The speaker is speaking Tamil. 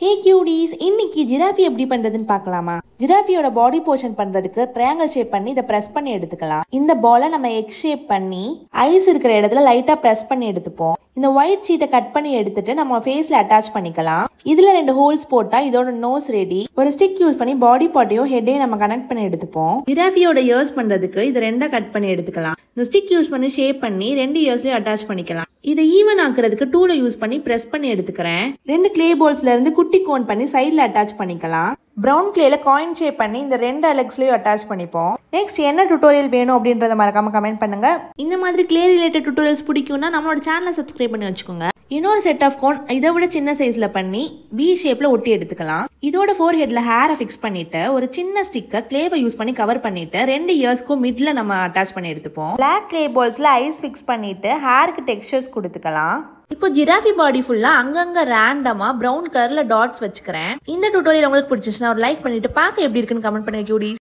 Hey cuties, இன்னைக்கு ஜிராஃபி எப்படி பண்றதுன்னு பார்க்கலாமா? ஜிராஃபியோட பாடி போர்ஷன் பண்றதுக்கு ட்ரையாங்கிள் ஷேப் பண்ணி இதை பிரஸ் பண்ணி எடுத்துக்கலாம். இந்த பாலை நம்ம எக் ஷேப் பண்ணி ஐஸ் இருக்கிற இடத்துல லைட்டா பிரஸ் பண்ணி எடுத்துப்போம். இந்த ஒயிட் ஷீட்டை கட் பண்ணி எடுத்துட்டு நம்ம ஃபேஸ்ல அட்டாச் பண்ணிக்கலாம். இதுல 2 ஹோல்ஸ் போட்டா இதோட நோஸ் ரெடி. ஒரு ஸ்டிக் யூஸ் பண்ணி பாடி பார்ட்டையும் ஹெட்டையும் நம்ம கனெக்ட் பண்ணி எடுத்துப்போம். ஜிராஃபியோட இயர்ஸ் பண்றதுக்கு இது 2 கட் பண்ணி எடுத்துக்கலாம். இந்த ஸ்டிக் யூஸ் பண்ணி ஷேப் பண்ணி 2 இயர்ஸ்லயும் அட்டாச் பண்ணிக்கலாம். இதை ஈவன் ஆக்குறதுக்கு டூலை யூஸ் பண்ணி பிரஸ் பண்ணி எடுத்துக்கிறேன். 2 கிளே பால்ஸ்ல இருந்து குட்டி கோன் பண்ணி சைட்ல அட்டாச் பண்ணிக்கலாம். பிரவுன் கிளேல காயின் ஷேப் பண்ணி இந்த 2 அலெக்ஸ்லயும் அட்டாச் பண்ணிப்போம். நெக்ஸ்ட் என்ன டுட்டோரியல் வேணும் அப்படின்றத மறக்காம கமெண்ட் பண்ணுங்க. இந்த மாதிரி கிளே ரிலேட்டட் டுட்டோரியல்ஸ் பிடிக்கும்னா நம்மளோட சேனலை சப்ஸ்கிரைப் பண்ணி வச்சுக்கோங்க. இன்னொரு செட் ஆஃப் கோன் இதை விட சின்ன சைஸ்ல பண்ணி வி ஷேப்ல ஒட்டி எடுத்துக்கலாம். இதோட ஃபோர் ஹெட்ல ஹேரை ஃபிக்ஸ் பண்ணிட்டு ஒரு சின்ன ஸ்டிக்கை கிளேவை யூஸ் பண்ணி கவர் பண்ணிட்டு 2 இயர்ஸ்க்கும் மிட்ல நம்ம அட்டாச் பண்ணி எடுத்துப்போம். பிளாக் கிளே பால்ஸ்ல ஐஸ் ஃபிக்ஸ் பண்ணிட்டு ஹேருக்கு டெக்ஸ்சர்ஸ் கொடுத்துக்கலாம். இப்போ ஜிராஃபி பாடி ஃபுல்லா அங்கங்க ரேண்டமா பிரவுன் கலர்ல டாட்ஸ் வச்சுக்கிறேன். இந்த டுட்டோரியல் உங்களுக்கு பிடிச்சிச்சுன்னா ஒரு லைக் பண்ணிட்டு பார்க்க எப்படி இருக்குன்னு கமெண்ட் பண்ணுங்க cuties.